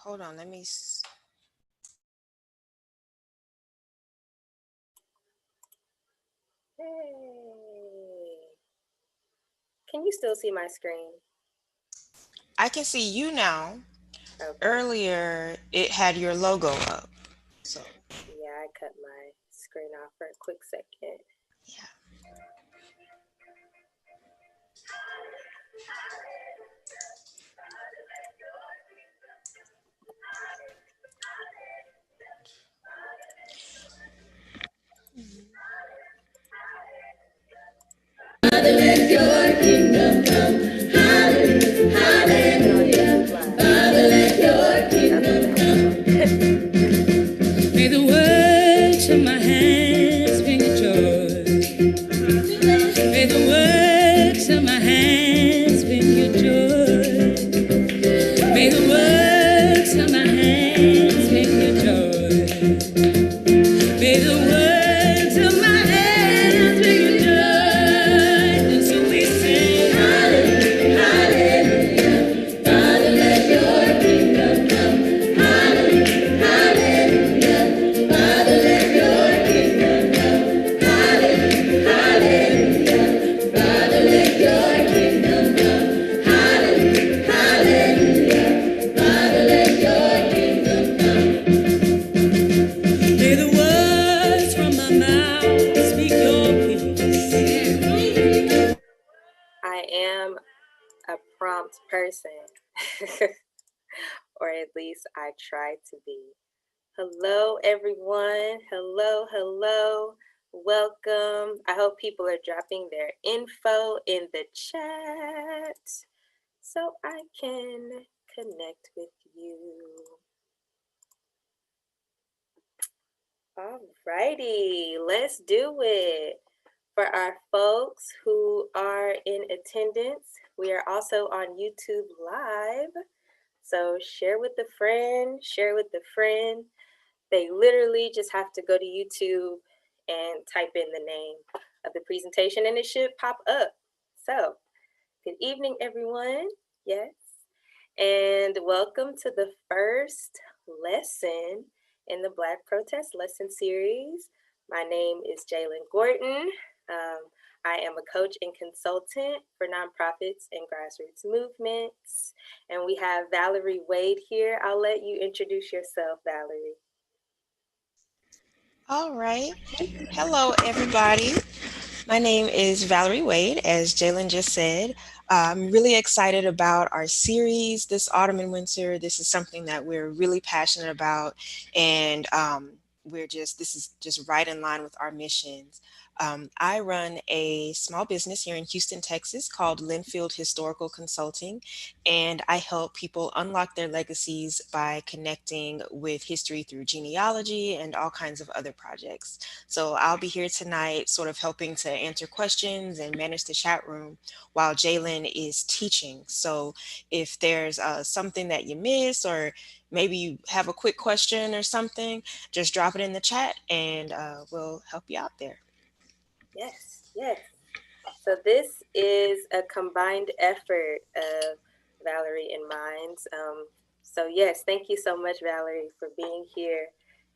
Hold on, Hey. Can you still see my screen? I can see you now. Okay. Earlier, it had your logo up. So, Yeah, I cut my screen off for a quick second. yeah. May the works of my hands bring you joy. May the works of my hands bring you joy. May the works of my hands bring you joy. May the works of my hands bring you joy. And so we sing, Hallelujah, Hallelujah. Father, let your kingdom come. Hallelujah, Hallelujah. Father, let your kingdom come. Hallelujah, Hallelujah. Father, let your kingdom come. Hallelujah, Hallelujah. Father, let your kingdom come. May the words from my mouth speak your peace. I am a prompt person, or at least I try to be. Hello, everyone. Hello, hello. Welcome. I hope people are dropping their info in the chat so I can connect with you. Alrighty, let's do it. For our folks who are in attendance, we are also on YouTube Live. So share with a friend, share with a friend. They literally just have to go to YouTube and type in the name of the presentation and it should pop up. So, good evening, everyone. Yes. And welcome to the first lesson in the Black Protest Lesson Series. My name is Jalen Gordon. I am a coach and consultant for nonprofits and grassroots movements. And we have Valerie Wade here. I'll let you introduce yourself, Valerie. All right. Hello, everybody. My name is Valerie Wade, as Jalen just said. I'm really excited about our series this autumn and winter. This is something that we're really passionate about, and this is just right in line with our missions. I run a small business here in Houston, Texas called Linfield Historical Consulting, and I help people unlock their legacies by connecting with history through genealogy and all kinds of other projects. So I'll be here tonight, sort of helping to answer questions and manage the chat room while Jalen is teaching. So if there's something that you miss, or maybe you have a quick question or something, just drop it in the chat and we'll help you out there. Yes, yes. So this is a combined effort of Valerie and Minds. So yes, thank you so much, Valerie, for being here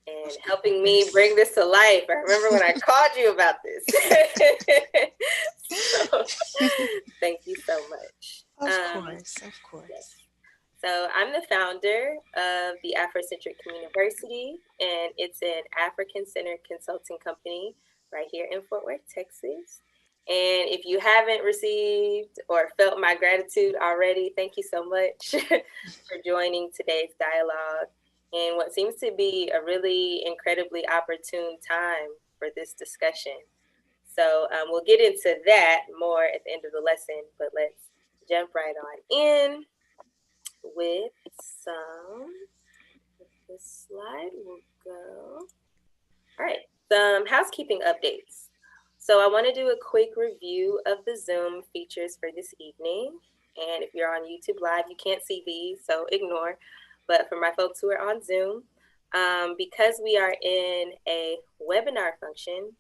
and Of helping me course. bring this to life. I remember when I called you about this. So thank you so much. Of course. Of Yes. course. So I'm the founder of the Afrocentric University, and it's an African-centered consulting company right here in Fort Worth, Texas. And if you haven't received or felt my gratitude already, thank you so much for joining today's dialogue in what seems to be a really incredibly opportune time for this discussion. So we'll get into that more at the end of the lesson, but let's jump right on in with some, this slide will go. All right, some housekeeping updates. So I want to do a quick review of the Zoom features for this evening. And if you're on YouTube Live, you can't see these, so ignore. But for my folks who are on Zoom, because we are in a webinar function,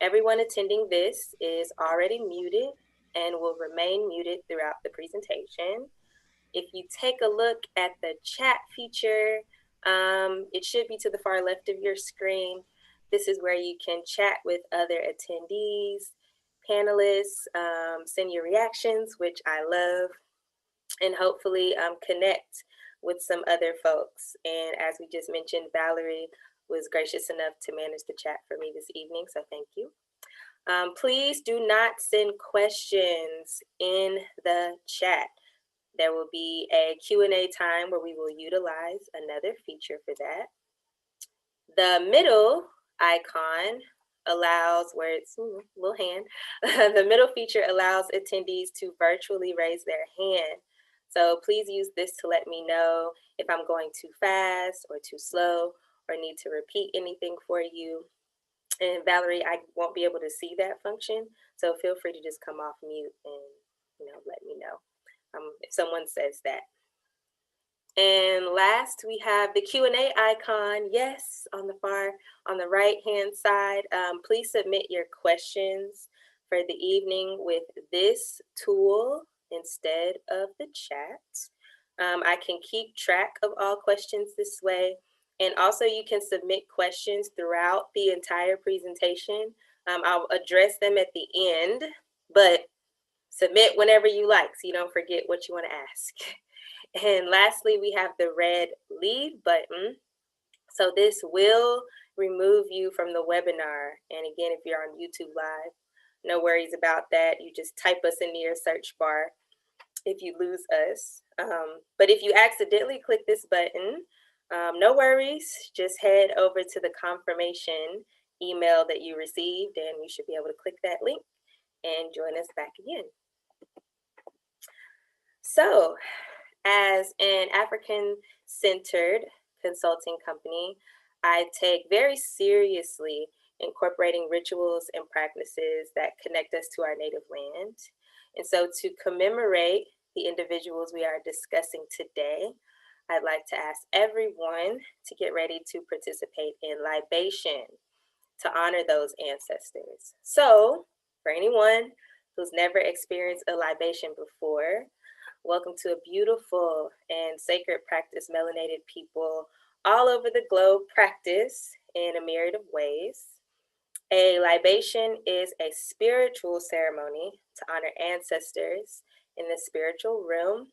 everyone attending this is already muted and will remain muted throughout the presentation. If you take a look at the chat feature, it should be to the far left of your screen. This is where you can chat with other attendees, panelists, send your reactions, which I love, and hopefully connect with some other folks. And as we just mentioned, Valerie was gracious enough to manage the chat for me this evening, so thank you. Please do not send questions in the chat. There will be a Q&A time where we will utilize another feature for that. The middle icon allows, where it's little hand, the middle feature allows attendees to virtually raise their hand. So please use this to let me know if I'm going too fast or too slow or need to repeat anything for you. And Valerie, I won't be able to see that function, so feel free to just come off mute and let me know if someone says that. And last, we have the Q&A icon. Yes, on the right-hand side. Please submit your questions for the evening with this tool instead of the chat. I can keep track of all questions this way. And also, you can submit questions throughout the entire presentation. I'll address them at the end, but submit whenever you like so you don't forget what you want to ask. And lastly, we have the red leave button. So this will remove you from the webinar. And again, if you're on YouTube Live, no worries about that. You just type us into your search bar if you lose us. But if you accidentally click this button, no worries. Just head over to the confirmation email that you received, and you should be able to click that link and join us back again. So, as an African-centered consulting company, I take very seriously incorporating rituals and practices that connect us to our native land. And so to commemorate the individuals we are discussing today, I'd like to ask everyone to get ready to participate in libation to honor those ancestors. So for anyone who's never experienced a libation before, welcome to a beautiful and sacred practice melanated people all over the globe practice in a myriad of ways. A libation is a spiritual ceremony to honor ancestors in the spiritual realm.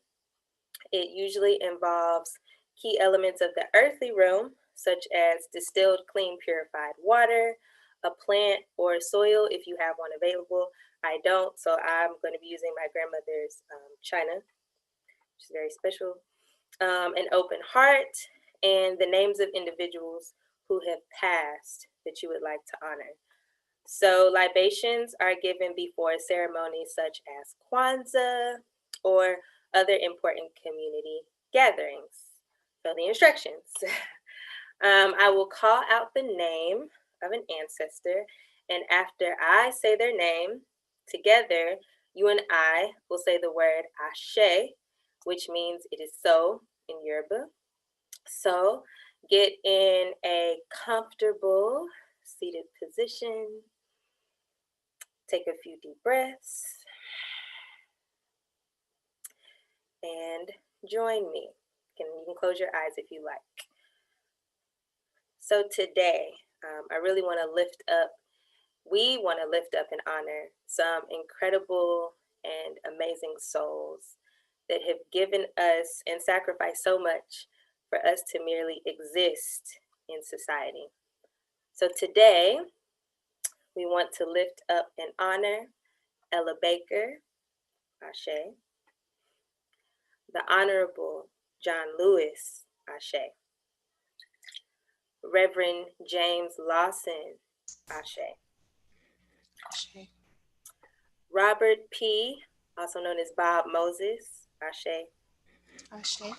It usually involves key elements of the earthly realm, such as distilled, clean, purified water, a plant or soil if you have one available. I don't, so I'm going to be using my grandmother's china, which is very special, an open heart, and the names of individuals who have passed that you would like to honor. So libations are given before ceremonies such as Kwanzaa or other important community gatherings. So the instructions. I will call out the name of an ancestor, and after I say their name, together, you and I will say the word Ashe, which means it is so in Yoruba. So get in a comfortable seated position. Take a few deep breaths and join me. You can close your eyes if you like. So today, I really want to we want to lift up and honor some incredible and amazing souls that have given us and sacrificed so much for us to merely exist in society. So today, we want to lift up and honor Ella Baker, Ashe, the Honorable John Lewis, Ashe, Reverend James Lawson, Ashe, Ashe. Robert P., also known as Bob Moses, Ashe, Ashe.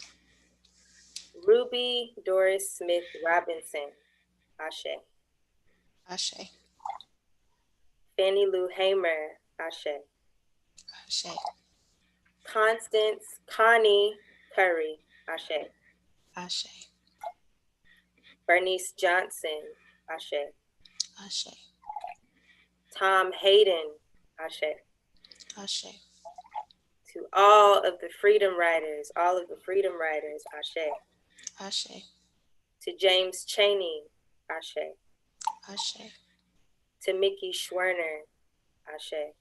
Ruby Doris Smith Robinson, Ashe, Ashe. Fannie Lou Hamer, Ashe, Ashe. Constance Connie Curry, Ashe, Ashe. Bernice Johnson, Ashe, Ashe. Tom Hayden, Ashe, Ashe. To all of the freedom riders, Ashe. Ashe. To James Chaney, Ashe. Ashe. To Mickey Schwerner, Ashe.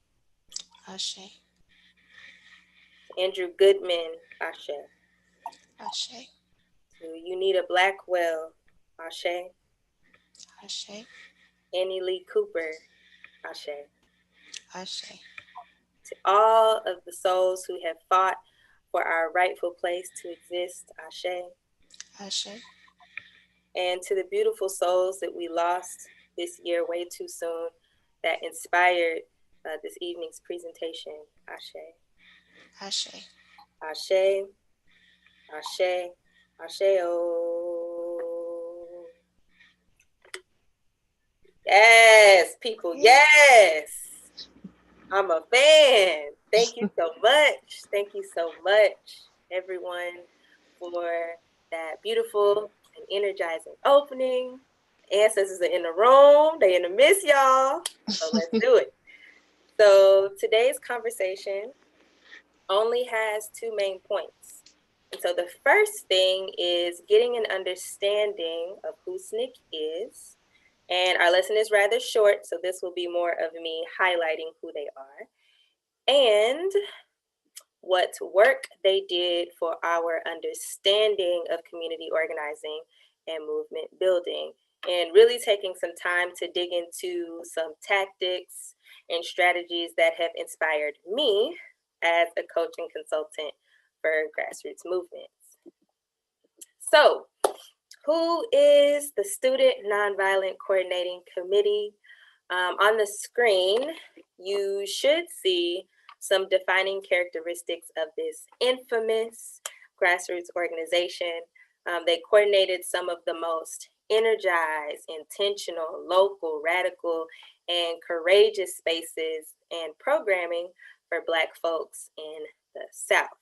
Ashe. To Andrew Goodman, Ashe. Ashe. To Unita Blackwell, Ashe. Ashe. Annie Lee Cooper, Ashe. Ashe. To all of the souls who have fought for our rightful place to exist, Ashe. Ashe. And to the beautiful souls that we lost this year way too soon that inspired this evening's presentation, Ashe. Ashe. Ashe, Ashe, Ashe, oh. Yes, people, yes. I'm a fan. Thank you so much. Thank you so much, everyone, for that beautiful and energizing opening. Ancestors are in the room. They in the midst, y'all. So let's do it. So today's conversation only has two main points. And so the first thing is getting an understanding of who SNCC is. And our lesson is rather short, so this will be more of me highlighting who they are and what work they did for our understanding of community organizing and movement building, and really taking some time to dig into some tactics and strategies that have inspired me as a coach and consultant for grassroots movements. So, who is the Student Nonviolent Coordinating Committee? On the screen, you should see some defining characteristics of this infamous grassroots organization. They coordinated some of the most energized, intentional, local, radical, and courageous spaces and programming for Black folks in the South.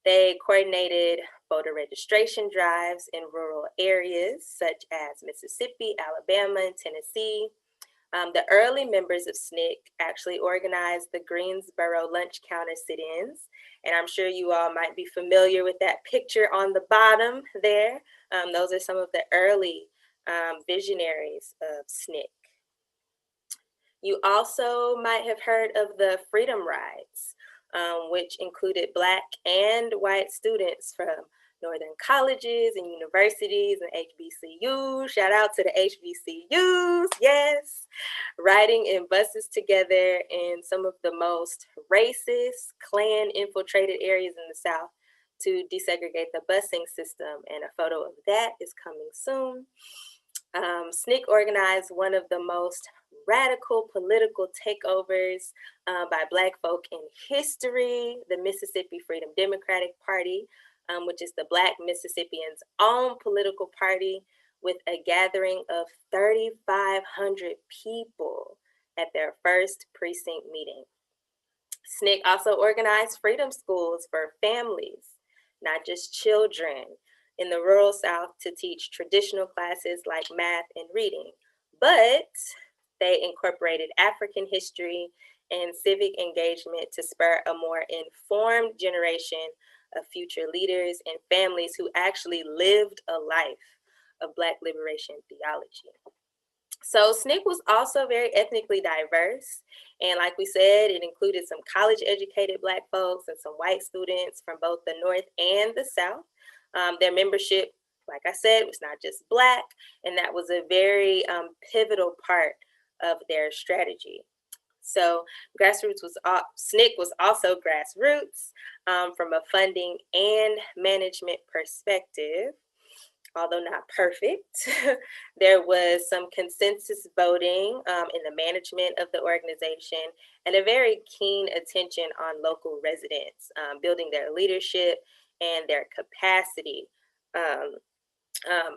They coordinated voter registration drives in rural areas such as Mississippi, Alabama, and Tennessee. The early members of SNCC actually organized the Greensboro lunch counter sit-ins, and I'm sure you all might be familiar with that picture on the bottom there. Those are some of the early visionaries of SNCC. You also might have heard of the Freedom Rides, which included Black and white students from Northern colleges and universities and HBCUs. Shout out to the HBCUs, yes. Riding in buses together in some of the most racist, Klan-infiltrated areas in the South to desegregate the busing system, and a photo of that is coming soon. SNCC organized one of the most radical political takeovers by Black folk in history, the Mississippi Freedom Democratic Party, which is the Black Mississippians' own political party, with a gathering of 3,500 people at their first precinct meeting. SNCC also organized freedom schools for families, not just children, in the rural South to teach traditional classes like math and reading, but they incorporated African history and civic engagement to spur a more informed generation of future leaders and families who actually lived a life of Black liberation theology. So SNCC was also very ethnically diverse. And like we said, it included some college educated Black folks and some white students from both the North and the South. Their membership, like I said, was not just Black, and that was a very pivotal part of their strategy. So SNCC was also grassroots from a funding and management perspective. Although not perfect, there was some consensus voting in the management of the organization and a very keen attention on local residents, building their leadership and their capacity.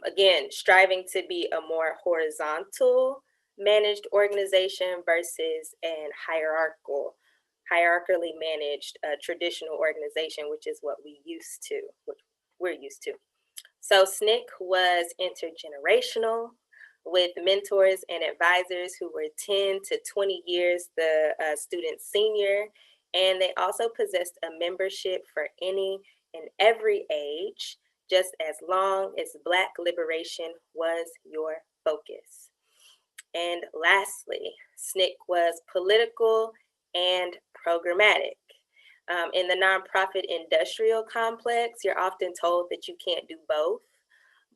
Again, striving to be a more horizontal managed organization versus an hierarchically managed traditional organization, which is what we're used to. So SNCC was intergenerational, with mentors and advisors who were 10 to 20 years the student's senior, And they also possessed a membership for any and every age, just as long as Black liberation was your focus. And lastly, SNCC was political and programmatic. In the nonprofit industrial complex, you're often told that you can't do both,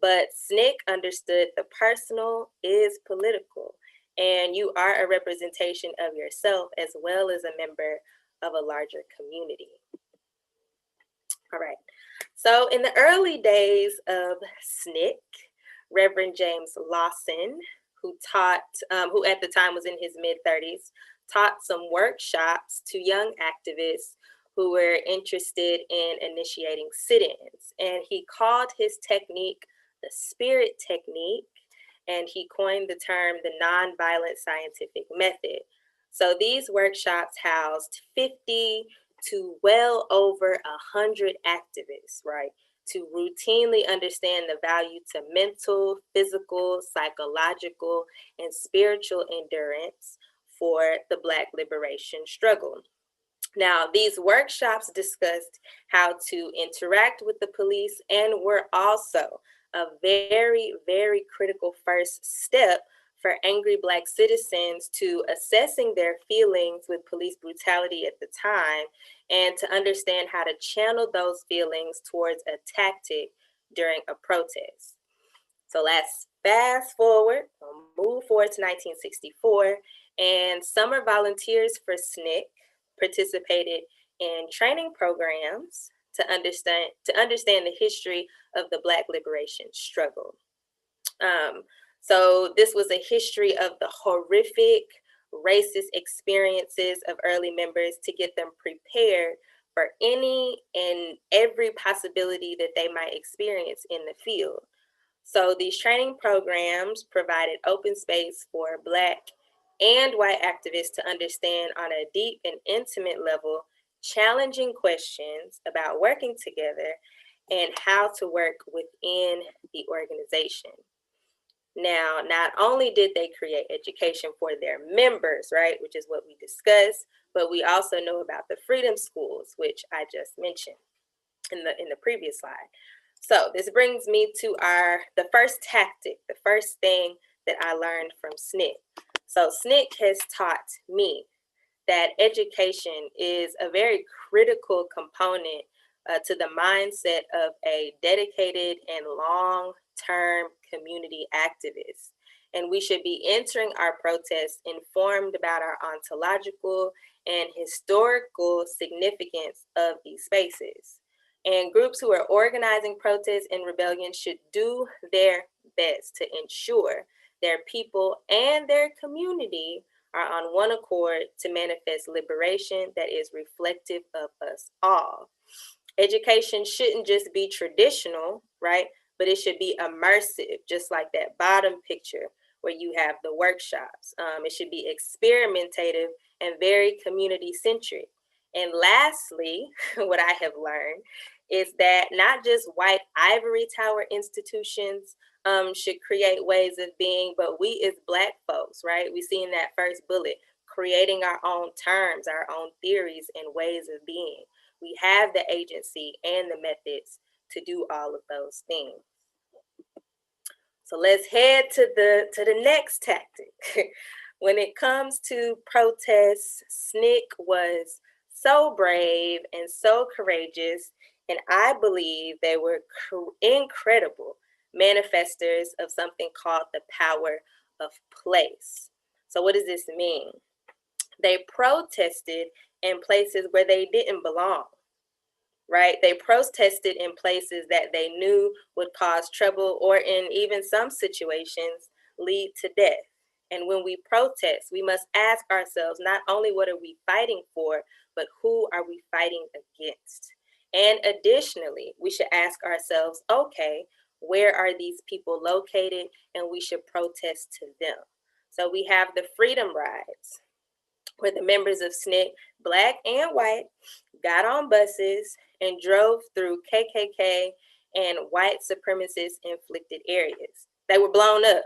but SNCC understood the personal is political, and you are a representation of yourself as well as a member of a larger community. All right. So, in the early days of SNCC, Reverend James Lawson, who at the time was in his mid 30s, taught some workshops to young activists who were interested in initiating sit ins. And he called his technique the spirit technique, and he coined the term the nonviolent scientific method. So these workshops housed 50 to well over 100 activists, right? To routinely understand the value to mental, physical, psychological, and spiritual endurance for the Black liberation struggle. Now, these workshops discussed how to interact with the police and were also a very, very critical first step for angry Black citizens to assessing their feelings with police brutality at the time and to understand how to channel those feelings towards a tactic during a protest. So let's fast forward, move forward to 1964, and summer volunteers for SNCC participated in training programs to understand the history of the Black liberation struggle. Um, so this was a history of the horrific racist experiences of early members to get them prepared for any and every possibility that they might experience in the field. So these training programs provided open space for Black and white activists to understand on a deep and intimate level challenging questions about working together and how to work within the organization. Now, not only did they create education for their members, right, which is what we discussed, but we also know about the freedom schools, which I just mentioned in the previous slide. So this brings me to the first tactic, the first thing that I learned from SNCC. So SNCC has taught me that education is a very critical component to the mindset of a dedicated and long-term community activist. And we should be entering our protests informed about our ontological and historical significance of these spaces. And groups who are organizing protests and rebellion should do their best to ensure their people and their community are on one accord to manifest liberation that is reflective of us all. Education shouldn't just be traditional, right? But it should be immersive, just like that bottom picture where you have the workshops. It should be experimentative and very community centric. And lastly, what I have learned is that not just white ivory tower institutions should create ways of being, but we as Black folks, right? We see in that first bullet, creating our own terms, our own theories and ways of being. We have the agency and the methods to do all of those things. So let's head to the next tactic. When it comes to protests, SNCC was so brave and so courageous, and I believe they were incredible manifestors of something called the power of place. So what does this mean? They protested in places where they didn't belong, right? They protested in places that they knew would cause trouble or in even some situations lead to death. And when we protest, we must ask ourselves not only what are we fighting for, but who are we fighting against? And additionally, we should ask ourselves, okay, where are these people located? And we should protest to them. So we have the freedom rides, where the members of SNCC, Black and white, got on buses and drove through KKK and white supremacist inflicted areas. They were blown up.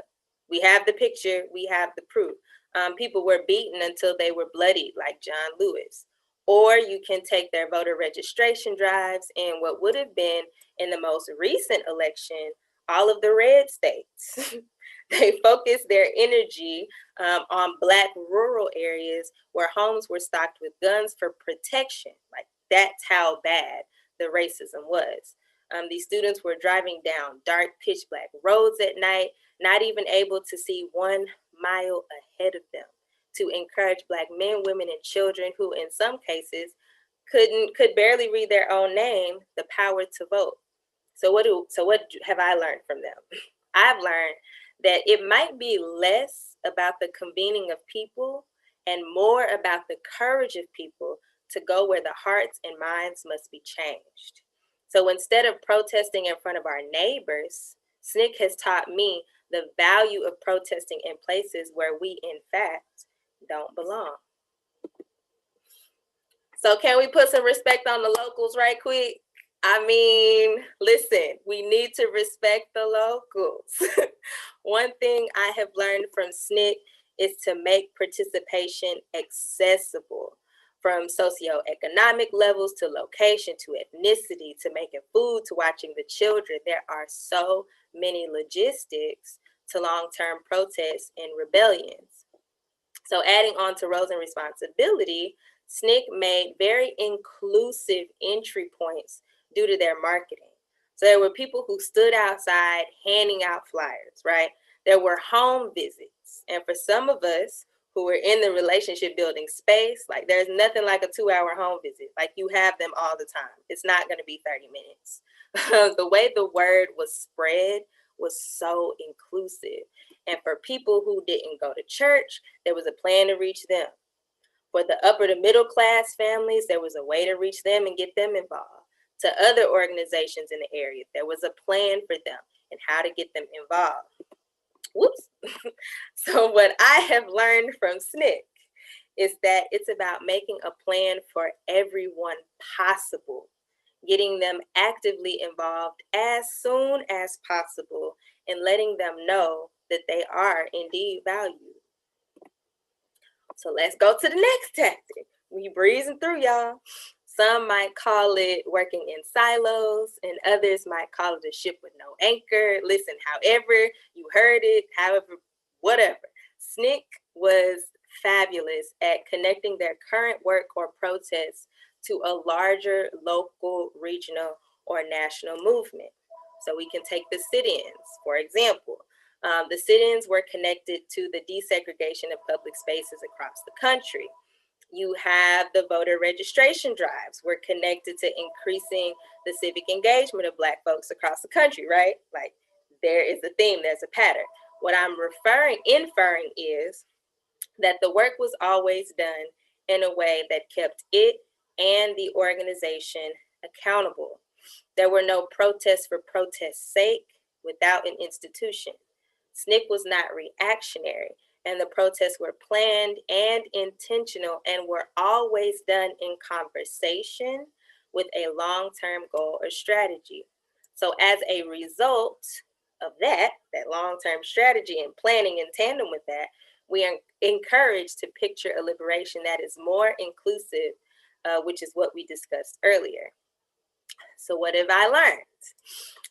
We have the picture, we have the proof. People were beaten until they were bloodied, like John Lewis. Or you can take their voter registration drives in what would have been, in the most recent election, all of the red states. They focused their energy on Black rural areas where homes were stocked with guns for protection. Like, that's how bad the racism was. These students were driving down dark, pitch black roads at night, not even able to see 1 mile ahead of them, to encourage Black men, women, and children who, in some cases, could barely read their own name, the power to vote. So what have I learned from them? I've learned that it might be less about the convening of people and more about the courage of people to go where the hearts and minds must be changed. So instead of protesting in front of our neighbors, SNCC has taught me the value of protesting in places where we, in fact, don't belong. So can we put some respect on the locals right quick? I mean, listen, we need to respect the locals. One thing I have learned from SNCC is to make participation accessible, from socioeconomic levels to location to ethnicity to making food to watching the children. There are so many logistics to long-term protests and rebellions. So adding on to roles and responsibility, SNCC made very inclusive entry points due to their marketing. So there were people who stood outside handing out flyers, right? There were home visits. And for some of us who were in the relationship building space, like, there's nothing like a 2-hour home visit. Like, you have them all the time. It's not going to be 30 minutes. The way the word was spread was so inclusive. And for people who didn't go to church, there was a plan to reach them. For the upper to middle class families, there was a way to reach them and get them involved. To other organizations in the area, there was a plan for them and how to get them involved. Whoops. So what I have learned from SNCC is that it's about making a plan for everyone possible, getting them actively involved as soon as possible, and letting them know that they are indeed valued. So let's go to the next tactic. We breezing through, y'all. Some might call it working in silos, and others might call it a ship with no anchor. Listen, however you heard it, however, whatever. SNCC was fabulous at connecting their current work or protests to a larger local, regional, or national movement. So we can take the sit-ins, for example. The sit-ins were connected to the desegregation of public spaces across the country. You have the voter registration drives. We're connected to increasing the civic engagement of Black folks across the country, right? Like, there is a theme, there's a pattern. What I'm inferring is that the work was always done in a way that kept it and the organization accountable. There were no protests for protest's sake without an institution. SNCC was not reactionary, and the protests were planned and intentional and were always done in conversation with a long-term goal or strategy. So as a result of that long-term strategy and planning in tandem with that, we are encouraged to picture a liberation that is more inclusive, which is what we discussed earlier. So what have I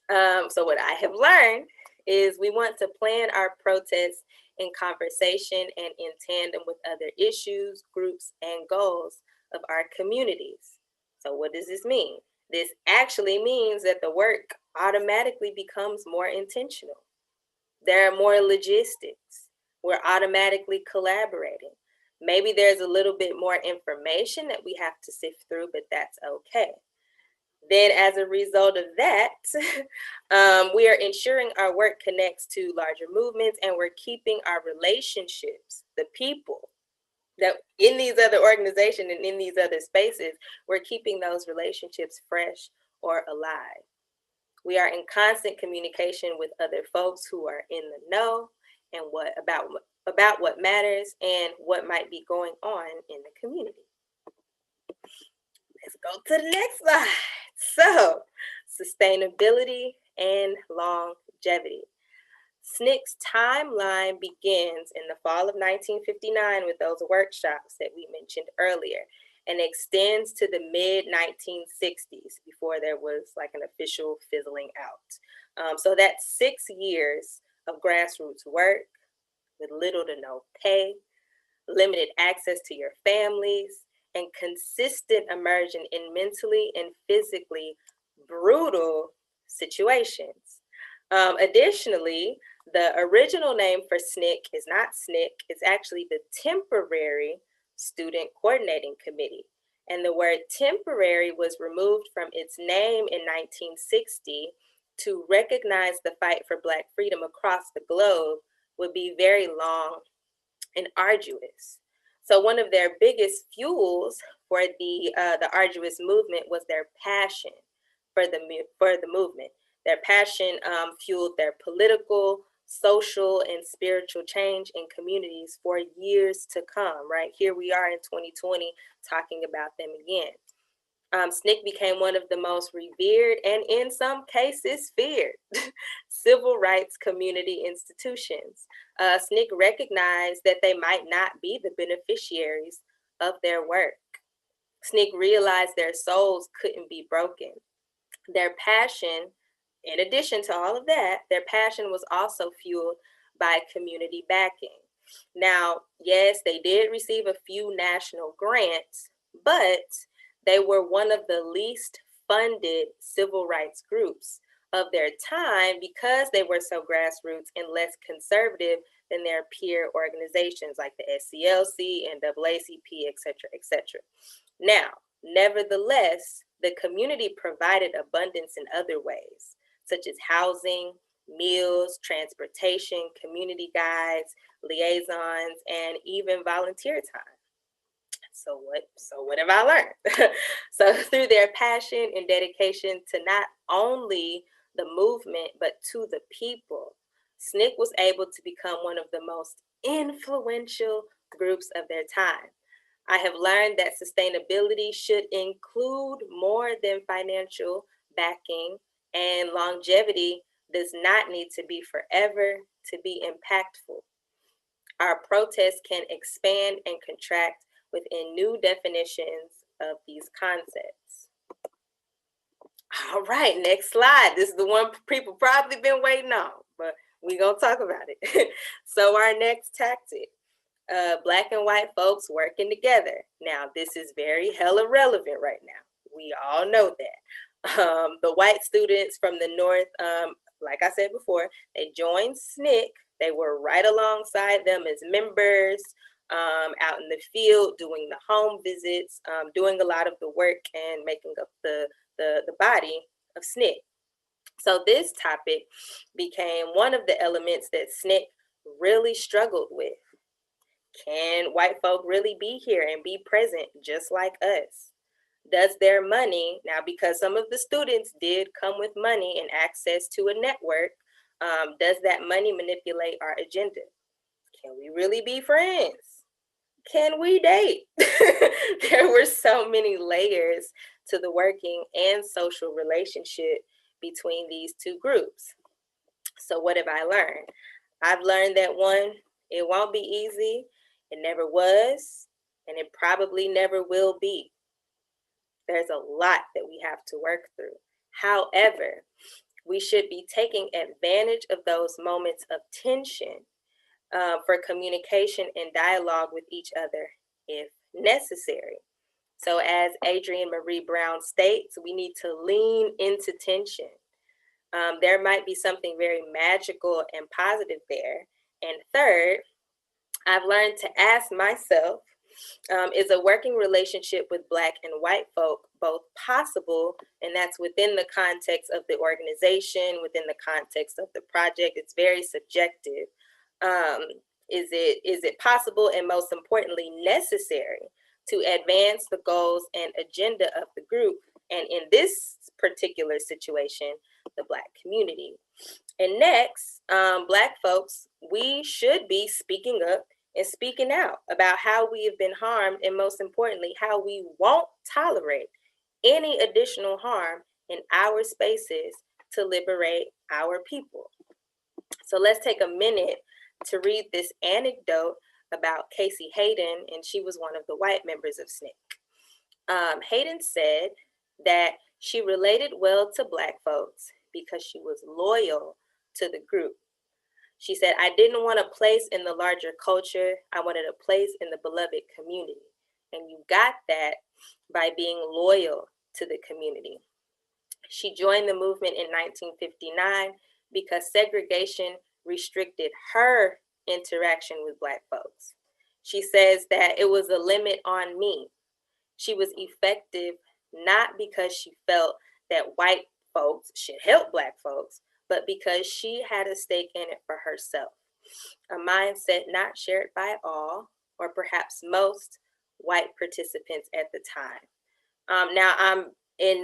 learned? So what I have learned is we want to plan our protests in conversation and in tandem with other issues, groups, and goals of our communities. So what does this mean? This actually means that the work automatically becomes more intentional. There are more logistics. We're automatically collaborating. Maybe there's a little bit more information that we have to sift through, but that's okay. Then as a result of that, we are ensuring our work connects to larger movements, and we're keeping our relationships, the people that in these other organizations and in these other spaces, we're keeping those relationships fresh or alive. We are in constant communication with other folks who are in the know and about what matters and what might be going on in the community. Let's go to the next slide. So, sustainability and longevity. SNCC's timeline begins in the fall of 1959 with those workshops that we mentioned earlier. and extends to the mid 1960s before there was like an official fizzling out. So that's 6 years of grassroots work with little to no pay, limited access to your families, and consistent immersion in mentally and physically brutal situations. Additionally, the original name for SNCC is not SNCC, it's actually the Temporary Student Coordinating Committee. And the word temporary was removed from its name in 1960 to recognize the fight for Black freedom across the globe would be very long and arduous. So one of their biggest fuels for the arduous movement was their passion for the movement. Their passion fueled their political, social, and spiritual change in communities for years to come. Right here we are in 2020 talking about them again. SNCC became one of the most revered and, in some cases, feared civil rights community institutions. SNCC recognized that they might not be the beneficiaries of their work. SNCC realized their souls couldn't be broken. Their passion, in addition to all of that, their passion was also fueled by community backing. Now, yes, they did receive a few national grants, but they were one of the least funded civil rights groups of their time because they were so grassroots and less conservative than their peer organizations like the SCLC and NAACP, et cetera, et cetera. Now, nevertheless, the community provided abundance in other ways, such as housing, meals, transportation, community guides, liaisons, and even volunteer time. So what have I learned? So through their passion and dedication to not only the movement, but to the people, SNCC was able to become one of the most influential groups of their time. I have learned that sustainability should include more than financial backing, and longevity does not need to be forever to be impactful. Our protests can expand and contract within new definitions of these concepts. All right, next slide. This is the one people probably been waiting on, but we're going to talk about it. So our next tactic, Black and white folks working together. Now, this is very hella relevant right now. We all know that. The white students from the North, like I said before, they joined SNCC. They were right alongside them as members, out in the field, doing the home visits, doing a lot of the work and making up the body of SNCC. So this topic became one of the elements that SNCC really struggled with. Can white folk really be here and be present just like us? Does their money, now because some of the students did come with money and access to a network, does that money manipulate our agenda? Can we really be friends? Can we date? There were so many layers to the working and social relationship between these two groups. So what have I learned? I've learned that one, it won't be easy. It never was, and it probably never will be. There's a lot that we have to work through. However, we should be taking advantage of those moments of tension for communication and dialogue with each other if necessary. So as Adrienne Marie Brown states, we need to lean into tension. There might be something very magical and positive there. And third, I've learned to ask myself, is a working relationship with Black and white folk both possible? And that's within the context of the organization, within the context of the project. It's very subjective. Is it possible, and most importantly, necessary to advance the goals and agenda of the group, and in this particular situation, the Black community? And next, Black folks, we should be speaking up and speaking out about how we have been harmed, and most importantly, how we won't tolerate any additional harm in our spaces to liberate our people. So let's take a minute to read this anecdote about Casey Hayden, and she was one of the white members of SNCC. Hayden said that she related well to Black folks because she was loyal to the group. She said, I didn't want a place in the larger culture. I wanted a place in the beloved community. And you got that by being loyal to the community. She joined the movement in 1959 because segregation restricted her interaction with Black folks. She says that it was a limit on me. She was effective not because she felt that white folks should help Black folks, but because she had a stake in it for herself. A mindset not shared by all, or perhaps most, white participants at the time. Now, I'm in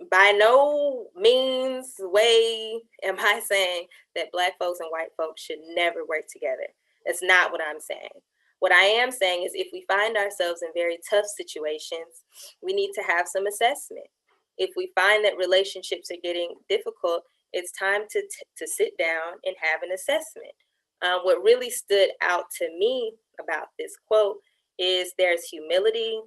by no means way am I saying that Black folks and white folks should never work together. That's not what I'm saying. What I am saying is if we find ourselves in very tough situations, we need to have some assessment. If we find that relationships are getting difficult, it's time to sit down and have an assessment. What really stood out to me about this quote is there's humility,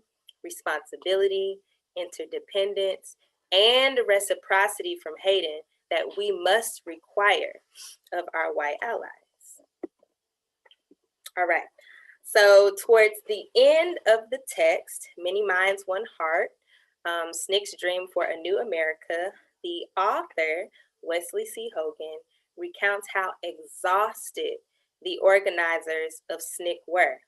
responsibility, interdependence, and reciprocity from Hayden that we must require of our white allies. All right. So towards the end of the text, Many Minds, One Heart, SNCC's Dream for a New America, the author, Wesley C. Hogan, recounts how exhausted the organizers of SNCC were.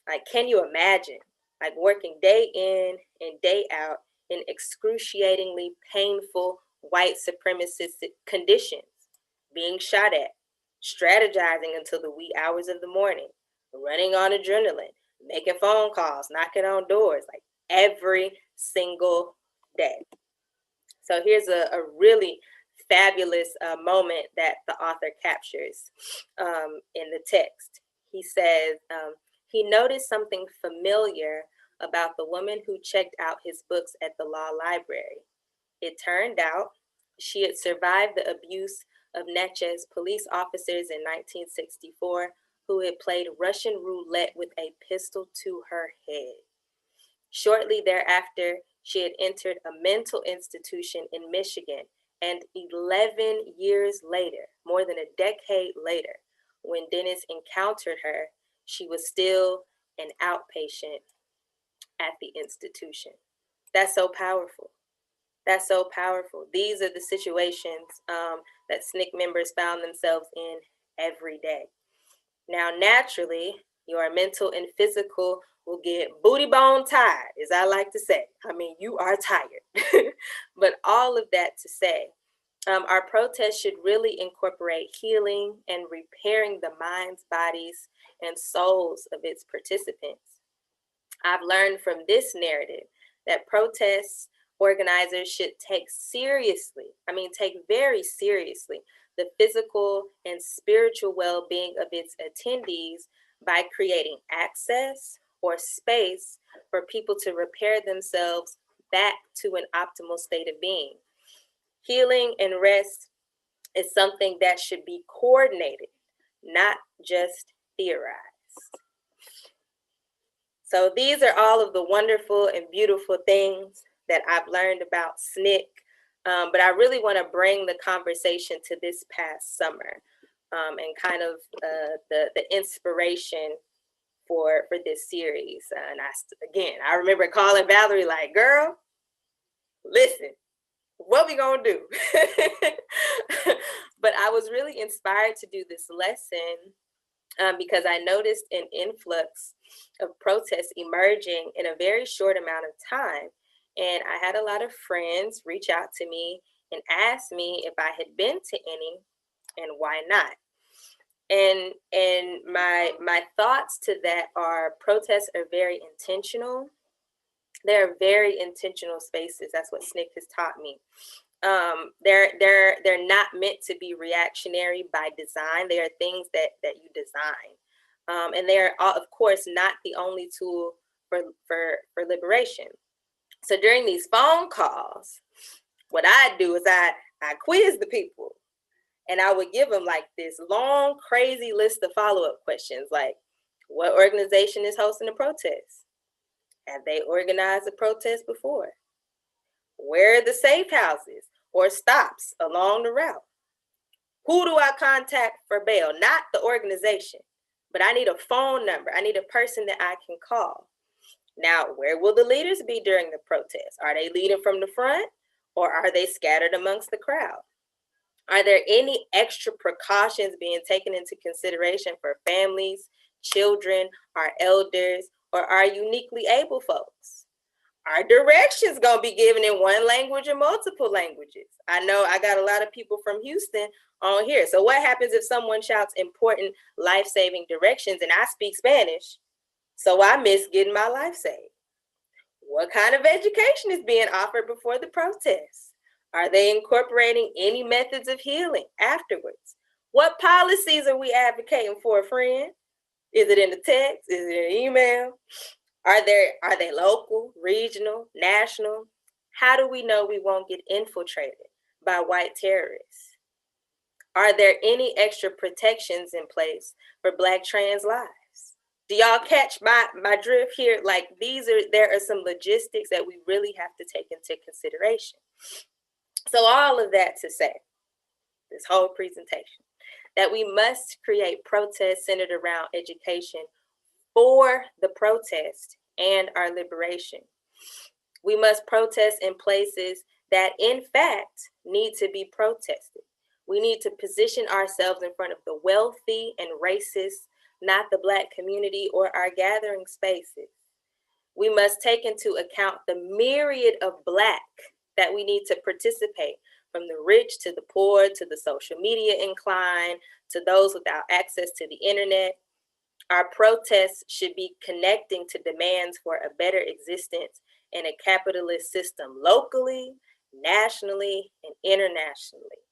Like, can you imagine? Like working day in and day out in excruciatingly painful white supremacist conditions, being shot at, strategizing until the wee hours of the morning, running on adrenaline, making phone calls, knocking on doors, like every single day. So here's a really fabulous moment that the author captures in the text. He says, he noticed something familiar about the woman who checked out his books at the law library. It turned out she had survived the abuse of Natchez police officers in 1964 who had played Russian roulette with a pistol to her head. Shortly thereafter, she had entered a mental institution in Michigan, and 11 years later, more than a decade later, when Dennis encountered her, she was still an outpatient at the institution. That's so powerful. That's so powerful. These are the situations that SNCC members found themselves in every day. Now, naturally, your mental and physical will get booty bone tired, as I like to say. I mean, you are tired. But all of that to say, our protest should really incorporate healing and repairing the minds, bodies, and souls of its participants. I've learned from this narrative that protests organizers should take seriously, take very seriously, the physical and spiritual well-being of its attendees by creating access or space for people to repair themselves back to an optimal state of being. Healing and rest is something that should be coordinated, not just theorized. So these are all of the wonderful and beautiful things that I've learned about SNCC, but I really want to bring the conversation to this past summer and kind of the inspiration for this series. And I remember calling Valerie like, girl, listen, what we gonna do? But I was really inspired to do this lesson because I noticed an influx of protests emerging in a very short amount of time. And I had a lot of friends reach out to me and ask me if I had been to any and why not. And my thoughts to that are protests are very intentional. They're very intentional spaces. That's what SNCC has taught me. They're not meant to be reactionary by design. They are things that you design. And they're, of course, not the only tool for liberation. So during these phone calls, what I do is I quiz the people, and I would give them like this long, crazy list of follow-up questions, like what organization is hosting a protest? Have they organized a protest before? Where are the safe houses or stops along the route? Who do I contact for bail? Not the organization, but I need a phone number. I need a person that I can call. Now, where will the leaders be during the protest? Are they leading from the front or are they scattered amongst the crowd? Are there any extra precautions being taken into consideration for families, children, our elders, or our uniquely able folks? Are directions going to be given in one language or multiple languages? I know I got a lot of people from Houston on here. So what happens if someone shouts important life-saving directions and I speak Spanish? So I miss getting my life saved. What kind of education is being offered before the protest? Are they incorporating any methods of healing afterwards? What policies are we advocating for, friend? Is it in the text? Is it in the email? Are they local, regional, national? How do we know we won't get infiltrated by white terrorists? Are there any extra protections in place for Black trans lives? Do y'all catch my drift here? Like there are some logistics that we really have to take into consideration. So all of that to say, this whole presentation, that we must create protests centered around education for the protest and our liberation. We must protest in places that in fact need to be protested. We need to position ourselves in front of the wealthy and racist, not the Black community or our gathering spaces. We must take into account the myriad of Black that we need to participate, from the rich to the poor, to the social media inclined, to those without access to the internet. Our protests should be connecting to demands for a better existence in a capitalist system locally, nationally, and internationally,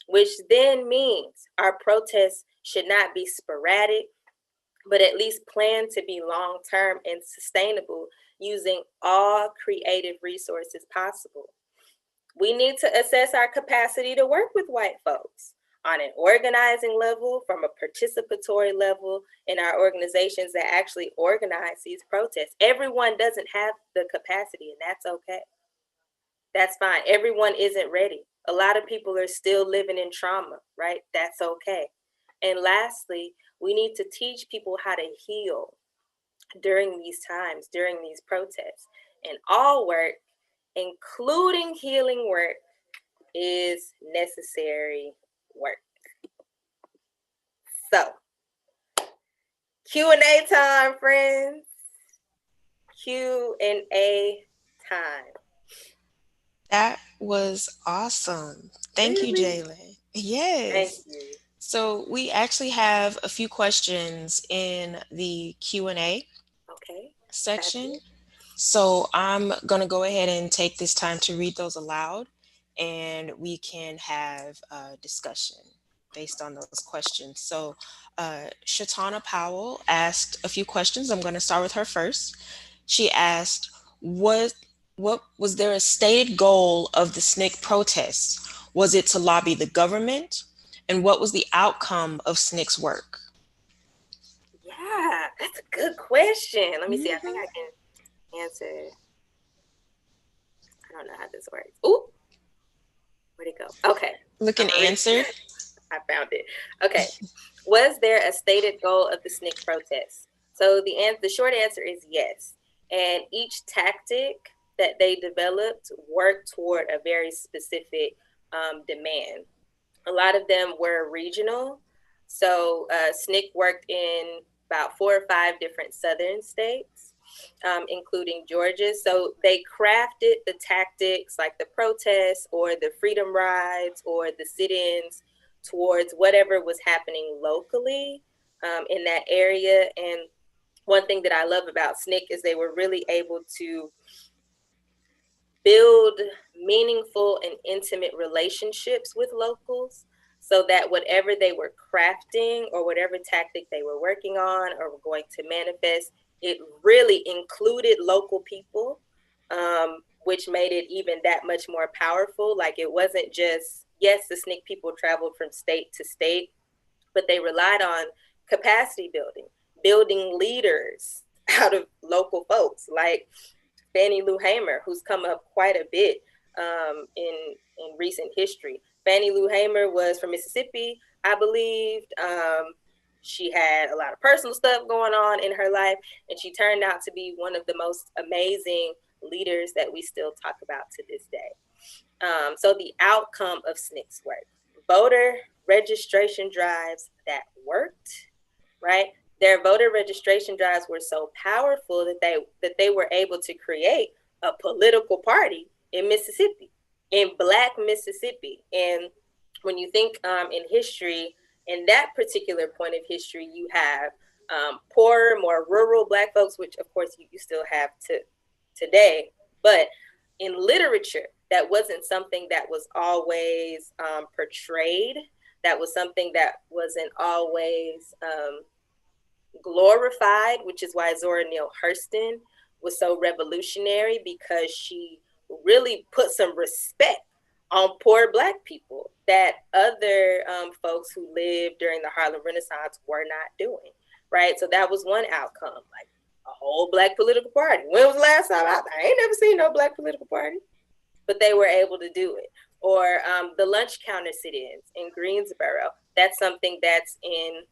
which then means our protests should not be sporadic, but at least plan to be long-term and sustainable using all creative resources possible. We need to assess our capacity to work with white folks on an organizing level, from a participatory level in our organizations that actually organize these protests. Everyone doesn't have the capacity, and that's okay. That's fine. Everyone isn't ready. A lot of people are still living in trauma, right? That's okay. And lastly, we need to teach people how to heal during these times, during these protests. And all work, including healing work, is necessary work. So, Q&A time, friends. Q&A time. That was awesome. Thank you, Really? Jalen. Thank Yes. you. So we actually have a few questions in the Q&A Okay. section. Fabulous. So I'm going to go ahead and take this time to read those aloud, and we can have a discussion based on those questions. So Shatana Powell asked a few questions. I'm going to start with her first. She asked, what, what was there a stated goal of the SNCC protests? Was it to lobby the government? And what was the outcome of SNCC's work? Yeah, that's a good question. Let me see. I think Mhm. I can answer. I don't know how this works. Ooh, where'd it go? Okay. Look I'm and gonna read. answer. I found it. Okay. Was there a stated goal of the SNCC protests? So the short answer is yes. And each tactic that they developed worked toward a very specific demand. A lot of them were regional. So SNCC worked in about 4 or 5 different southern states, including Georgia. So they crafted the tactics, like the protests or the freedom rides or the sit-ins, towards whatever was happening locally in that area. And one thing that I love about SNCC is they were really able to build meaningful and intimate relationships with locals, so that whatever they were crafting or whatever tactic they were working on or were going to manifest, it really included local people, which made it even that much more powerful. Like, it wasn't just, yes, the SNCC people traveled from state to state, but they relied on capacity building, building leaders, out of local folks, like Fannie Lou Hamer, who's come up quite a bit in recent history. Fannie Lou Hamer was from Mississippi, I believe. She had a lot of personal stuff going on in her life, and she turned out to be one of the most amazing leaders that we still talk about to this day. So the outcome of SNCC's work, voter registration drives that worked, right? Their voter registration drives were so powerful that they were able to create a political party in Mississippi, in Black Mississippi. And when you think in history, in that particular point of history, you have poorer, more rural Black folks, which of course you still have to today. But in literature, that wasn't something that was always portrayed. That was something that wasn't always glorified, which is why Zora Neale Hurston was so revolutionary, because she really put some respect on poor Black people that other folks who lived during the Harlem Renaissance were not doing, right? So that was one outcome, like a whole Black political party. When was the last time? I ain't never seen no Black political party, but they were able to do it. Or the lunch counter sit-ins in Greensboro. That's something that's in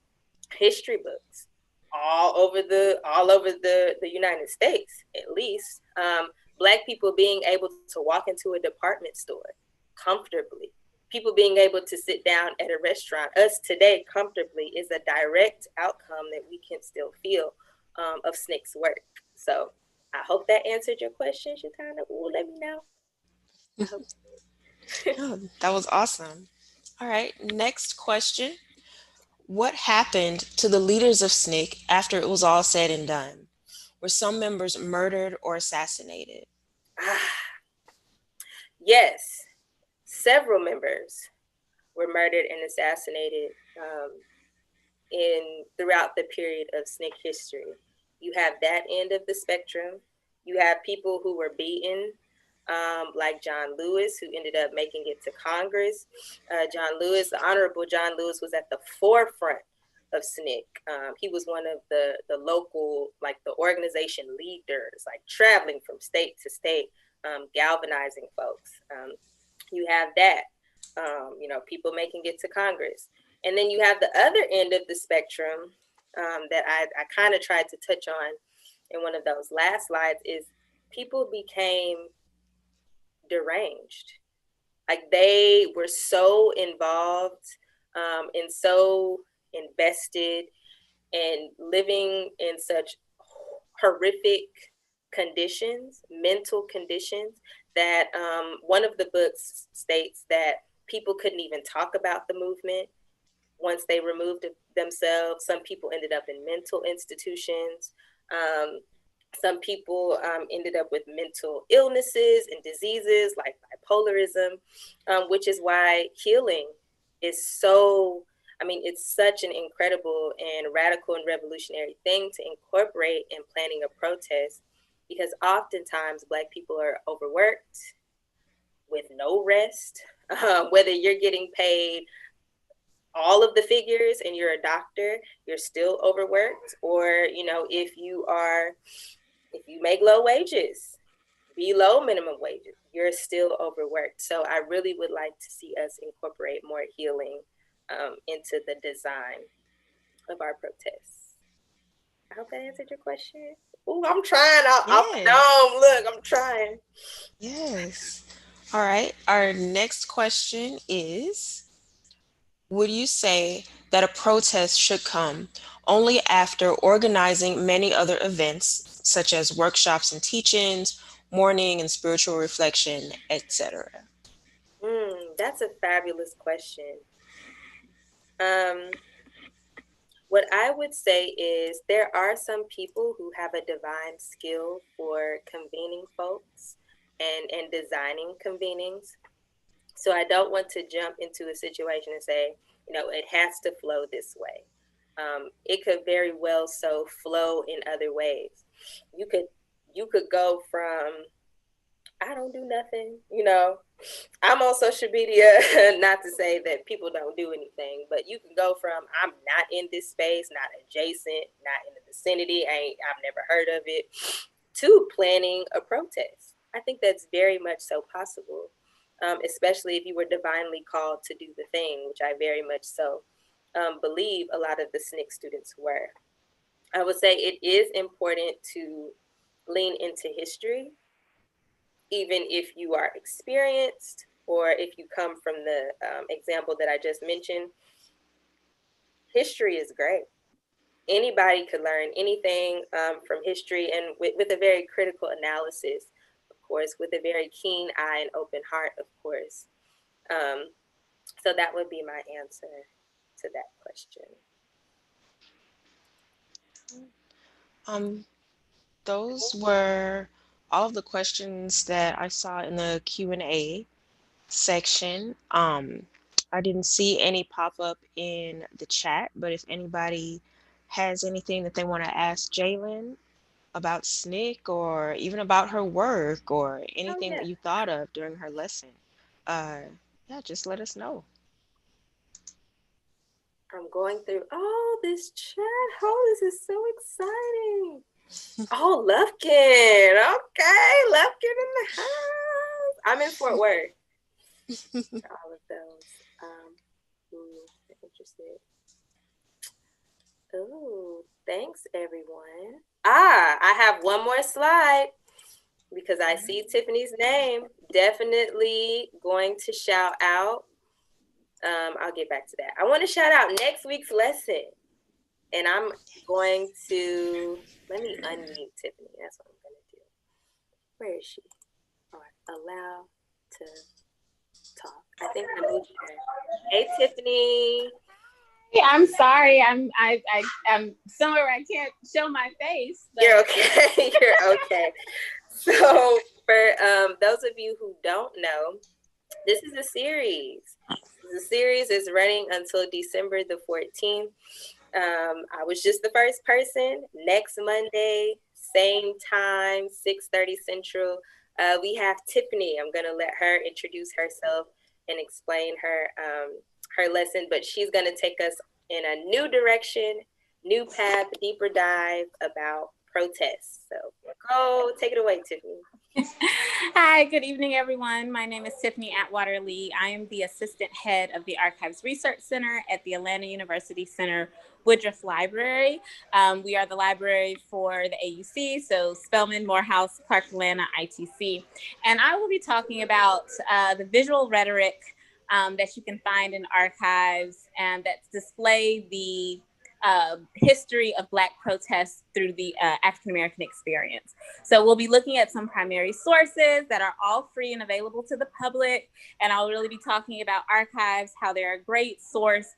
history books all over the United States, at least. Black people being able to walk into a department store comfortably, people being able to sit down at a restaurant, us today comfortably, is a direct outcome that we can still feel of SNCC's work. So I hope that answered your question, Shatana. Ooh, let me know. I hope. Oh, that was awesome. All right, next question. What happened to the leaders of SNCC after it was all said and done? Were some members murdered or assassinated? Yes, several members were murdered and assassinated in throughout the period of SNCC history. You have that end of the spectrum. You have people who were beaten, like John Lewis, who ended up making it to Congress. John Lewis, the Honorable John Lewis, was at the forefront of SNCC. He was one of the local, like the organization leaders, like traveling from state to state, galvanizing folks. You have that, people making it to Congress. And then you have the other end of the spectrum that I kind of tried to touch on in one of those last slides is people became deranged. Like they were so involved and so invested and living in such horrific conditions, mental conditions, that one of the books states that people couldn't even talk about the movement once they removed themselves. Some people ended up in mental institutions. Some people ended up with mental illnesses and diseases like bipolarism, which is why healing is so, it's such an incredible and radical and revolutionary thing to incorporate in planning a protest, because oftentimes Black people are overworked with no rest, whether you're getting paid all of the figures and you're a doctor, you're still overworked. Or, if you make low wages, below minimum wages, you're still overworked. So I really would like to see us incorporate more healing into the design of our protests. I hope that answered your question. Ooh, I'm trying off the Yes. dome. Look, I'm trying. Yes. All right. Our next question is, would you say that a protest should come only after organizing many other events, such as workshops and teachings, mourning and spiritual reflection, etc.? That's a fabulous question. What I would say is there are some people who have a divine skill for convening folks and designing convenings. So I don't want to jump into a situation and say, it has to flow this way. It could very well so flow in other ways. You could go from I don't do nothing, you know. I'm on social media, not to say that people don't do anything, but you can go from I'm not in this space, not adjacent, not in the vicinity, I've never heard of it, to planning a protest. I think that's very much so possible, especially if you were divinely called to do the thing, which I very much so believe a lot of the SNCC students were. I would say it is important to lean into history, even if you are experienced or if you come from the example that I just mentioned. History is great. Anybody could learn anything from history, and with a very critical analysis, of course, with a very keen eye and open heart, of course. Um, so that would be my answer to that question. Um, those were all of the questions that I saw in the Q&A section. I didn't see any pop up in the chat, but if anybody has anything that they want to ask Jalen about SNCC or even about her work or Oh, anything that yeah. you thought of during her lesson, uh, yeah, just let us know. I'm going through all this chat. Oh, this is so exciting. Oh, Lufkin. Okay, Lufkin in the house. I'm in Fort Worth. All of those who are interested. Oh, thanks, everyone. I have one more slide because I see Tiffany's name. Definitely going to shout out. I'll get back to that. I want to shout out next week's lesson. And I'm going to, let me unmute Tiffany. That's what I'm going to do. Where is she? All right, allow to talk. I think I moved her. Hey, Tiffany. I'm sorry. I'm somewhere where I can't show my face. But... You're okay. You're okay. So for those of you who don't know, this is a series. The series is running until December the 14th. I was just the first person. Next Monday, same time, 6:30 Central. We have Tiffany. I'm gonna let her introduce herself and explain her lesson, but she's gonna take us in a new direction, new path, deeper dive about protests. So go take it away, Tiffany. Hi, good evening, everyone. My name is Tiffany Atwater Lee. I am the assistant head of the Archives Research Center at the Atlanta University Center Woodruff Library. We are the library for the AUC, so Spelman, Morehouse, Clark Atlanta, ITC. And I will be talking about the visual rhetoric that you can find in archives and that display the history of Black protests through the African-American experience. So we'll be looking at some primary sources that are all free and available to the public. And I'll really be talking about archives, how they're a great source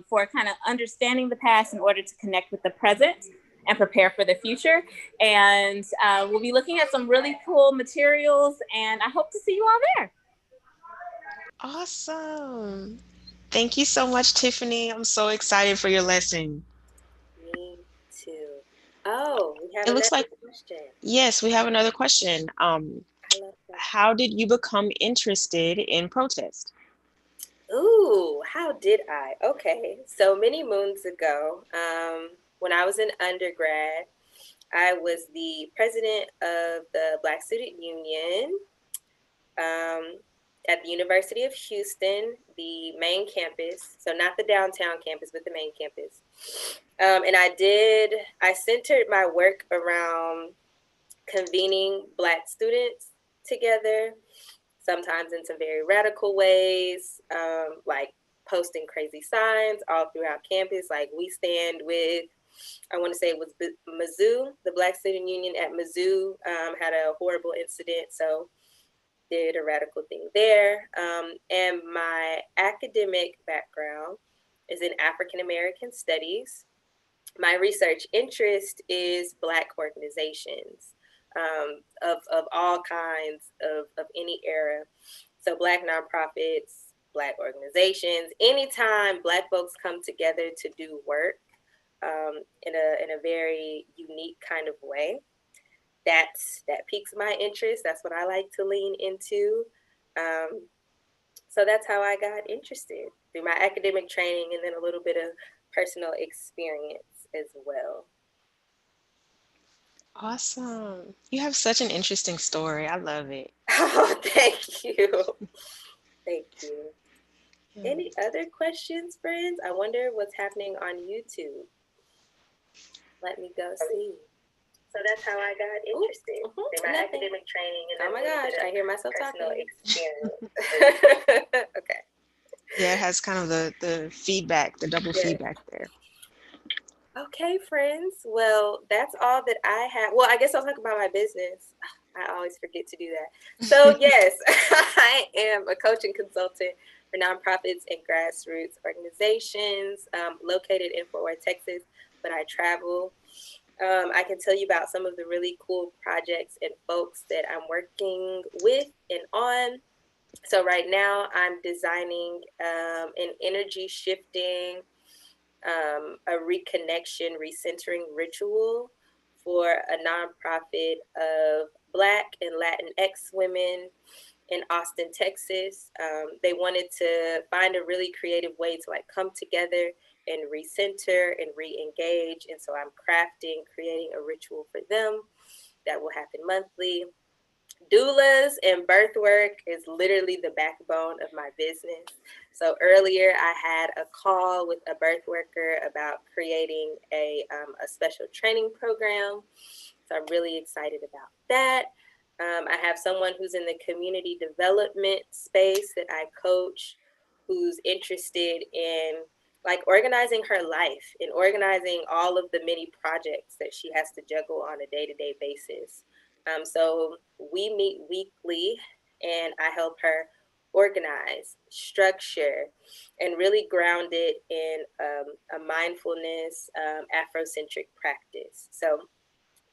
for kind of understanding the past in order to connect with the present and prepare for the future. And we'll be looking at some really cool materials, and I hope to see you all there. Awesome. Thank you so much, Tiffany. I'm so excited for your lesson. Me too. Oh, we have it looks another like question. Yes, we have another question. I love that. How did you become interested in protest? Ooh, how did I? Okay, so many moons ago, when I was an undergrad, I was the president of the Black Student Union at the University of Houston, the main campus. So not the downtown campus, but the main campus. And I centered my work around convening Black students together, sometimes in some very radical ways, like posting crazy signs all throughout campus, like we stand with, I want to say it was Mizzou, the Black Student Union at Mizzou had a horrible incident, so did a radical thing there. And my academic background is in African American studies. My research interest is Black organizations of all kinds of any era. So Black nonprofits, Black organizations, anytime Black folks come together to do work in a very unique kind of way, that piques my interest. That's what I like to lean into. Um, so that's how I got interested through my academic training and then a little bit of personal experience as well. Awesome. You have such an interesting story. I love it. Oh, thank you. Thank you. Yeah. Any other questions, friends? I wonder what's happening on YouTube. Let me go see. So that's how I got interested in my Nothing. academic training and Oh then my a little gosh, bit of I hear myself personal talking. experience. Okay. Yeah, it has kind of the feedback, the double Yes. feedback there. Okay, friends. Well, that's all that I have. Well, I guess I'll talk about my business. I always forget to do that. So, yes, I am a coaching consultant for nonprofits and grassroots organizations located in Fort Worth, Texas, but I travel. I can tell you about some of the really cool projects and folks that I'm working with and on. So, right now, I'm designing an energy shifting a reconnection, recentering ritual for a nonprofit of Black and Latinx women in Austin, Texas. They wanted to find a really creative way to like come together and recenter and re-engage. And so I'm crafting, creating a ritual for them that will happen monthly. Doulas and birth work is literally the backbone of my business. So earlier I had a call with a birth worker about creating a special training program. So I'm really excited about that. I have someone who's in the community development space that I coach who's interested in like organizing her life and organizing all of the many projects that she has to juggle on a day-to-day basis. So we meet weekly and I help her organize, structure, and really ground it in a mindfulness, Afrocentric practice. So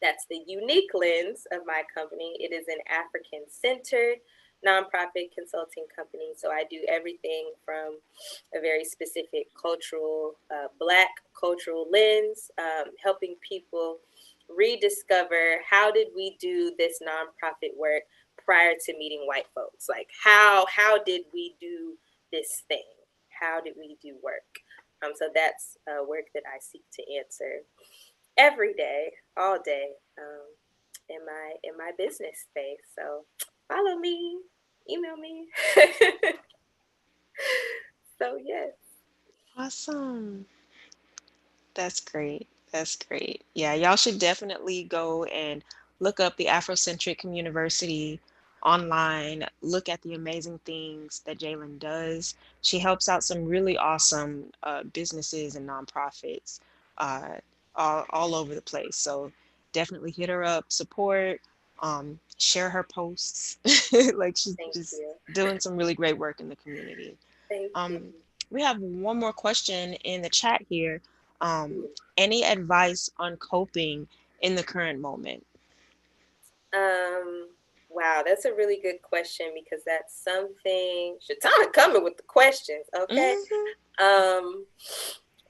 that's the unique lens of my company. It is an African centered nonprofit consulting company. So I do everything from a very specific cultural, Black cultural lens, helping people rediscover how did we do this nonprofit work prior to meeting white folks? Like how did we do this thing? How did we do work? So that's work that I seek to answer every day, all day, in my business space. So follow me, email me. So yes, Awesome. That's great. That's great. Yeah, y'all should definitely go and look up the Afrocentric University online. Look at the amazing things that Jalen does. She helps out some really awesome businesses and nonprofits uh, all over the place. So definitely hit her up, support, share her posts. Like she's thank just you, doing some really great work in the community. thank you. We have one more question in the chat here. Um, any advice on coping in the current moment? Um, wow, that's a really good question because that's something. Shatana coming with the questions, okay? Hmm. Um,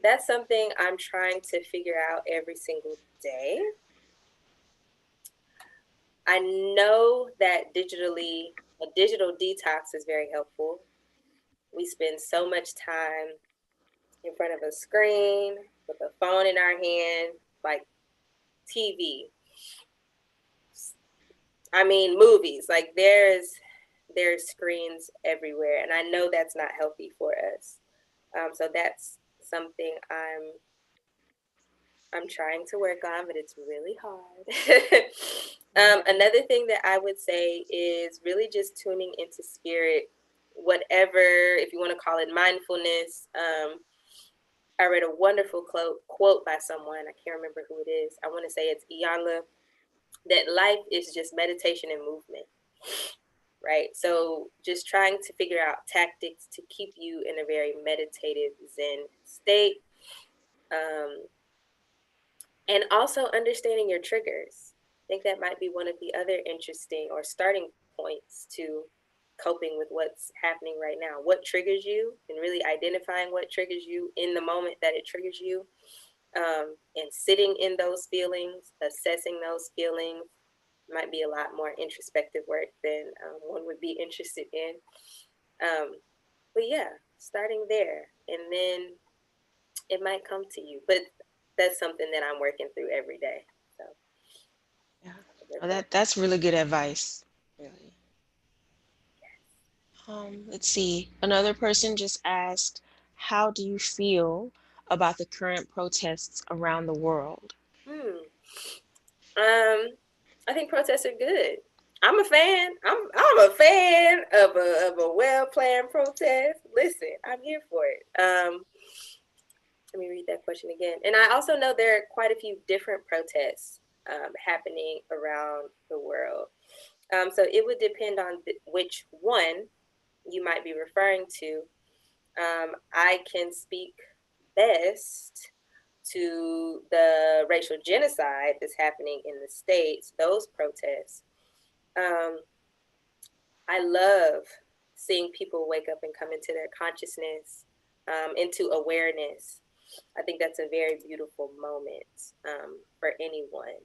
that's something I'm trying to figure out every single day. I know that a digital detox is very helpful. We spend so much time in front of a screen with a phone in our hand, like TV. I mean, movies. Like there's screens everywhere, and I know that's not healthy for us. So that's something I'm trying to work on, but it's really hard. Another thing that I would say is really just tuning into spirit, whatever, if you want to call it mindfulness. I read a wonderful quote by someone. I can't remember who it is. I want to say it's Iyanla, that life is just meditation and movement, right? So just trying to figure out tactics to keep you in a very meditative Zen state. Um, and also understanding your triggers. I think that might be one of the other interesting or starting points to coping with what's happening right now. What triggers you, and really identifying what triggers you in the moment that it triggers you, and sitting in those feelings, assessing those feelings, might be a lot more introspective work than one would be interested in. But yeah, starting there, and then it might come to you. But that's something that I'm working through every day. So Yeah. Oh, that's really good advice. Really. Let's see. Another person just asked, how do you feel about the current protests around the world? Hmm. I think protests are good. I'm a fan. I'm a fan of a well planned protest. Listen, I'm here for it. Let me read that question again. And I also know there are quite a few different protests happening around the world. So it would depend on which one you might be referring to. I can speak best to the racial genocide that's happening in the States, those protests. Um, I love seeing people wake up and come into their consciousness, into awareness. I think that's a very beautiful moment for anyone.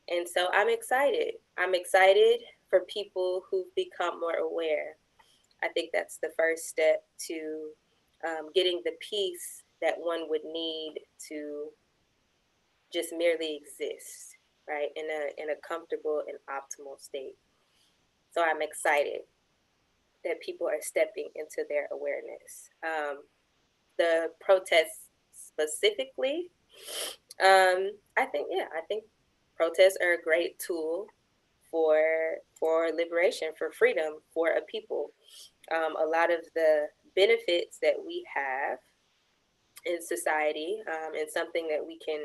And so I'm excited. I'm excited for people who've become more aware. I think that's the first step to getting the peace that one would need to just merely exist, right, in a comfortable and optimal state. So I'm excited that people are stepping into their awareness. The protests specifically, I think protests are a great tool for liberation, for freedom, for a people. A lot of the benefits that we have in society, and something that we can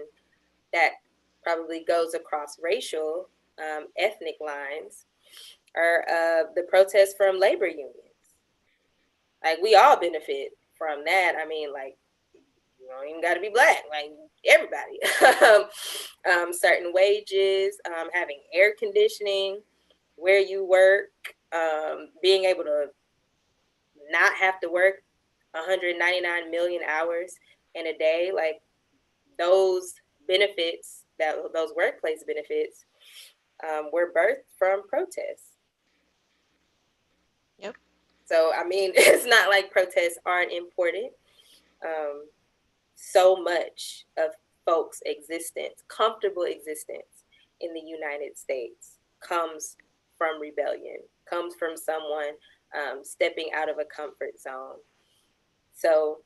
that probably goes across racial, ethnic lines, are the protests from labor unions. Like we all benefit from that. I mean, like you don't even got to be black. Like everybody, certain wages, having air conditioning where you work, being able to not have to work 199 million hours in a day, like those benefits, that those workplace benefits, were birthed from protests. Yep. So I mean, it's not like protests aren't important. Um, so much of folks' existence, comfortable existence in the United States, comes from rebellion, comes from someone stepping out of a comfort zone. So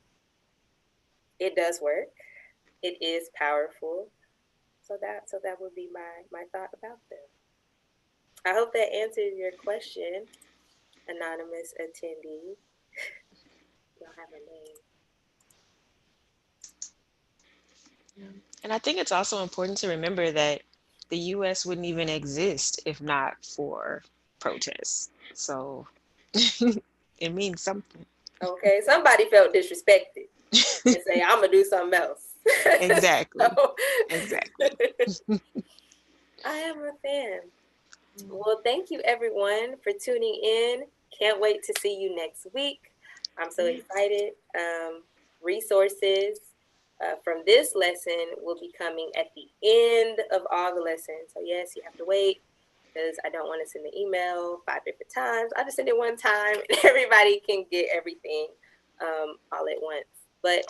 it does work. It is powerful. So that would be my thought about them. I hope that answers your question, anonymous attendee. You don't have a name. Yeah. And I think it's also important to remember that the US wouldn't even exist if not for protests. So it means something. Okay, somebody felt disrespected and say, "I'm gonna do something else." Exactly. So, Exactly. I am a fan. Well, thank you everyone for tuning in. Can't wait to see you next week. I'm so Yes. excited. Resources from this lesson will be coming at the end of all the lessons. So, yes, you have to wait because I don't want to send the email 5 different times. I just send it one time and everybody can get everything all at once. But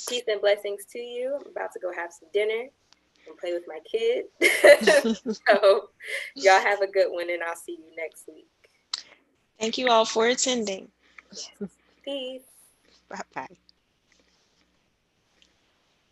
peace and blessings to you. I'm about to go have some dinner and play with my kid. So y'all have a good one, and I'll see you next week. Thank you all for attending. Yes. Peace. Bye bye.